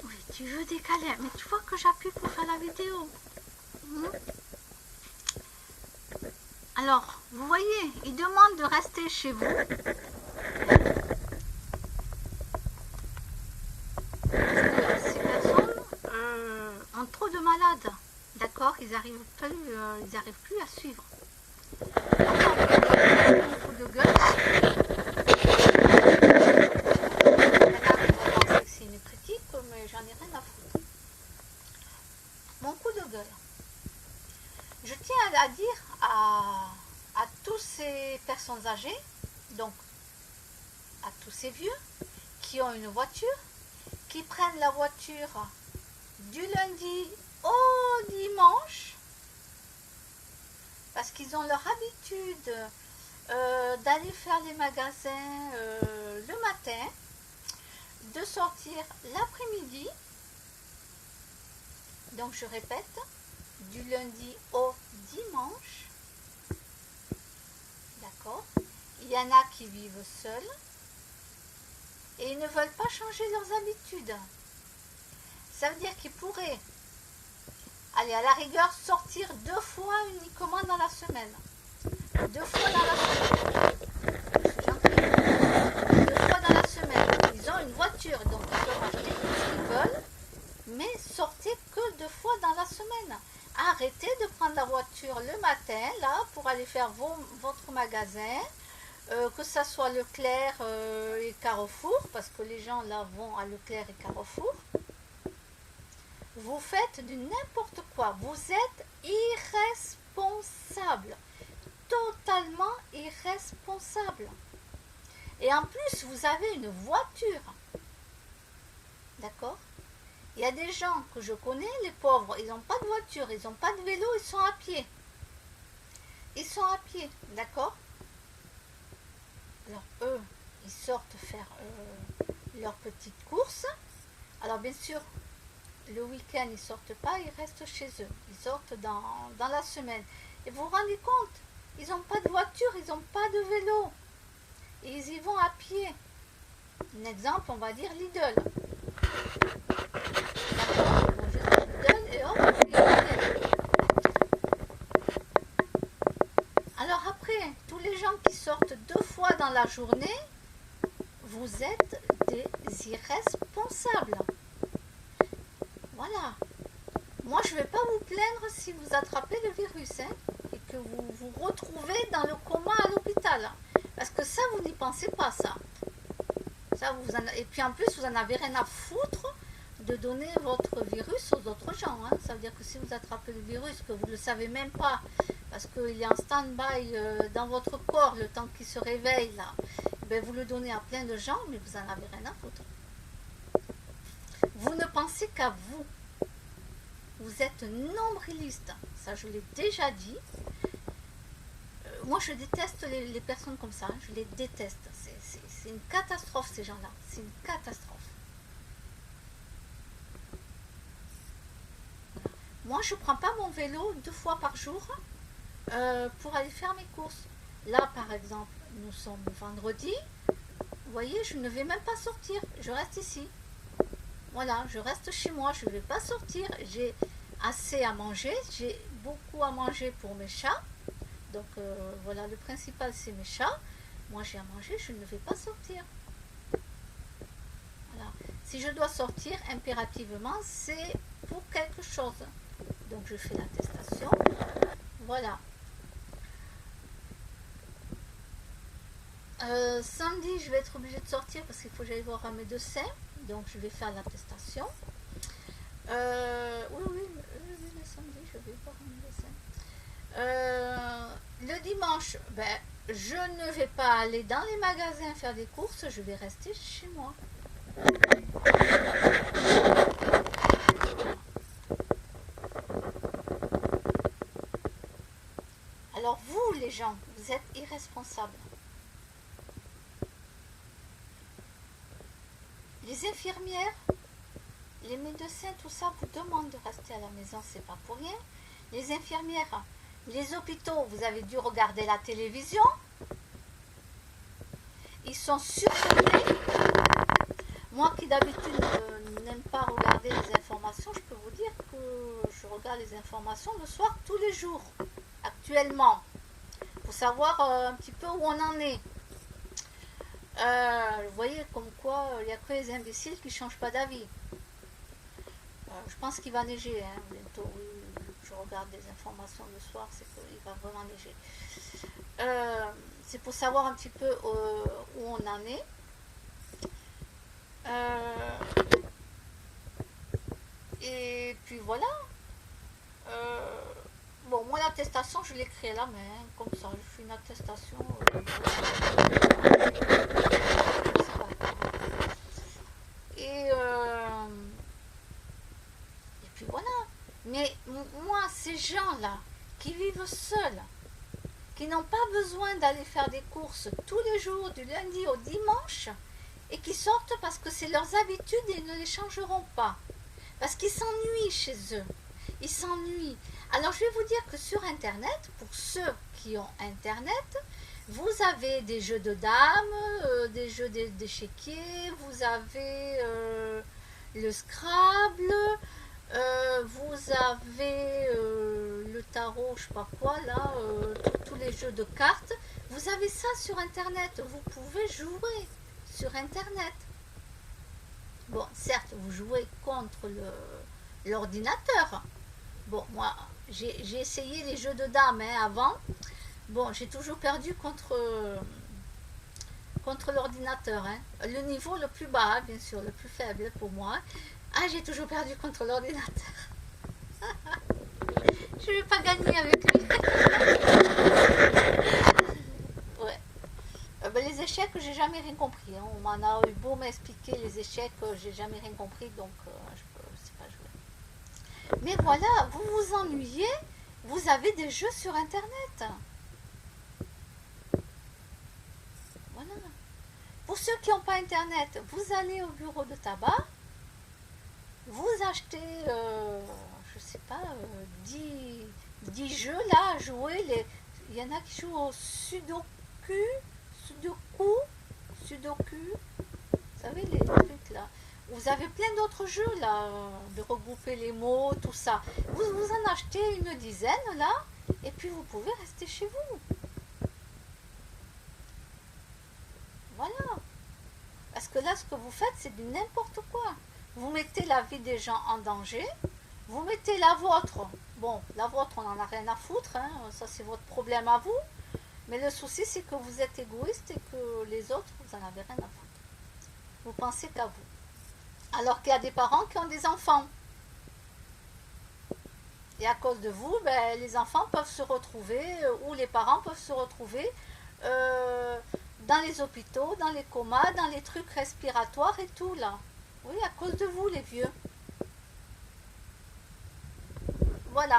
Oui, tu veux décaler, mais tu vois que j'appuie pour faire la vidéo. Alors, vous voyez, il demande de rester chez vous. Ces personnes ont trop de malades. D'accord, ils n'arrivent plus à suivre. Un coup de gueule. C'est une critique, mais j'en ai rien à foutre. Mon coup de gueule. Je tiens à dire à tous ces personnes âgées, donc à tous ces vieux qui ont une voiture, qui prennent la voiture du lundi au dimanche, parce qu'ils ont leur habitude d'aller faire les magasins le matin, de sortir l'après-midi. Donc je répète, du lundi au dimanche. D'accord? Il y en a qui vivent seuls et ils ne veulent pas changer leurs habitudes. Ça veut dire qu'ils pourraient aller à la rigueur sortir 2 fois uniquement dans la semaine. 2 fois dans la semaine. 2 fois dans la semaine. Ils ont une voiture, donc ils peuvent acheter tout ce qu'ils veulent, mais sortez que 2 fois dans la semaine. Arrêtez de prendre la voiture le matin, là, pour aller faire votre magasin, que ça soit Leclerc et Carrefour, parce que les gens, là, vont à Leclerc et Carrefour. Vous faites du n'importe quoi. Vous êtes irresponsable. Totalement irresponsable. Et en plus, vous avez une voiture. D'accord? Il y a des gens que je connais, les pauvres, ils n'ont pas de voiture, ils n'ont pas de vélo, ils sont à pied. Ils sont à pied, d'accord? Alors eux, ils sortent faire leurs petites courses. Alors bien sûr, le week-end, ils ne sortent pas, ils restent chez eux. Ils sortent dans la semaine. Et vous vous rendez compte, ils n'ont pas de voiture, ils n'ont pas de vélo. Et ils y vont à pied. Un exemple, on va dire Lidl. Alors après, tous les gens qui sortent 2 fois dans la journée, vous êtes des irresponsables. Voilà. Moi, je ne vais pas vous plaindre si vous attrapez le virus et que vous vous retrouvez dans le coma à l'hôpital. Parce que ça, vous n'y pensez pas, ça. Et puis en plus, vous n'en avez rien à foutre de donner votre virus aux autres gens. Ça veut dire que si vous attrapez le virus, que vous ne le savez même pas, parce qu'il est en stand-by dans votre corps, le temps qu'il se réveille, là, ben vous le donnez à plein de gens, mais vous n'en avez rien à foutre. Vous ne pensez qu'à vous. Vous êtes nombriliste. Ça, je l'ai déjà dit. Moi, je déteste les personnes comme ça. Je les déteste. C'est une catastrophe, ces gens-là. C'est une catastrophe. Moi, je ne prends pas mon vélo 2 fois par jour pour aller faire mes courses. Là, par exemple, nous sommes vendredi. Vous voyez, je ne vais même pas sortir. Je reste ici. Voilà, je reste chez moi. Je ne vais pas sortir. J'ai assez à manger. J'ai beaucoup à manger pour mes chats. Donc, voilà, le principal, c'est mes chats. Moi, j'ai à manger. Je ne vais pas sortir. Voilà. Si je dois sortir impérativement, c'est pour quelque chose. Donc je fais l'attestation. Voilà. Samedi, je vais être obligée de sortir parce qu'il faut que j'aille voir un médecin. Donc je vais faire l'attestation. Oui, le samedi, je vais voir un médecin. Le dimanche, ben, je ne vais pas aller dans les magasins faire des courses. Je vais rester chez moi. Alors vous, les gens, vous êtes irresponsables. Les infirmières, les médecins, tout ça vous demande de rester à la maison, c'est pas pour rien. Les infirmières, les hôpitaux, vous avez dû regarder la télévision. Ils sont surpeuplés. d'habitude n'aime pas regarder les informations, je peux vous dire que je regarde les informations le soir tous les jours, actuellement, pour savoir un petit peu où on en est. Vous voyez, comme quoi, il n'y a que les imbéciles qui ne changent pas d'avis. Je pense qu'il va neiger, hein, bientôt, oui. Je regarde les informations le soir, c'est qu'il va vraiment neiger. C'est pour savoir un petit peu où on en est. Et puis voilà. Bon, moi l'attestation, je l'écris à la main, hein, comme ça, je fais une attestation. Et puis voilà. Mais moi, ces gens-là, qui vivent seuls, qui n'ont pas besoin d'aller faire des courses tous les jours, du lundi au dimanche, et qui sortent parce que c'est leurs habitudes et ils ne les changeront pas. Parce qu'ils s'ennuient chez eux. Ils s'ennuient. Alors je vais vous dire que sur Internet, pour ceux qui ont Internet, vous avez des jeux de dames, des jeux d'échiquier, vous avez le Scrabble, vous avez le tarot, je sais pas quoi, là, tous les jeux de cartes. Vous avez ça sur Internet. Vous pouvez jouer sur Internet. Bon, certes, vous jouez contre l'ordinateur. Bon, moi, j'ai essayé les jeux de dames hein, avant. Bon, j'ai toujours perdu contre l'ordinateur. Hein. Le niveau le plus bas, bien sûr, le plus faible pour moi. Ah, j'ai toujours perdu contre l'ordinateur. Je ne vais pas gagner avec lui. Ouais. Ben, les échecs, j'ai jamais rien compris. Hein. On m'en a eu beau m'expliquer les échecs, j'ai jamais rien compris, donc je ne sais pas jouer. Mais voilà, vous vous ennuyez, vous avez des jeux sur Internet. Voilà. Pour ceux qui n'ont pas Internet, vous allez au bureau de tabac, vous achetez, je sais pas, 10 jeux là à jouer. Il y en a qui jouent au Sudoku, vous savez les trucs là. Vous avez plein d'autres jeux là, de regrouper les mots, tout ça. Vous en achetez une dizaine là, et puis vous pouvez rester chez vous. Voilà. Parce que là, ce que vous faites, c'est du n'importe quoi. Vous mettez la vie des gens en danger, vous mettez la vôtre. Bon, la vôtre, on n'en a rien à foutre, hein, ça c'est votre problème à vous. Mais le souci, c'est que vous êtes égoïste et que les autres, vous n'en avez rien à foutre. Vous pensez qu'à vous. Alors qu'il y a des parents qui ont des enfants. Et à cause de vous, ben, les enfants peuvent se retrouver, ou les parents peuvent se retrouver dans les hôpitaux, dans les comas, dans les trucs respiratoires et tout là. Oui, à cause de vous, les vieux. Voilà.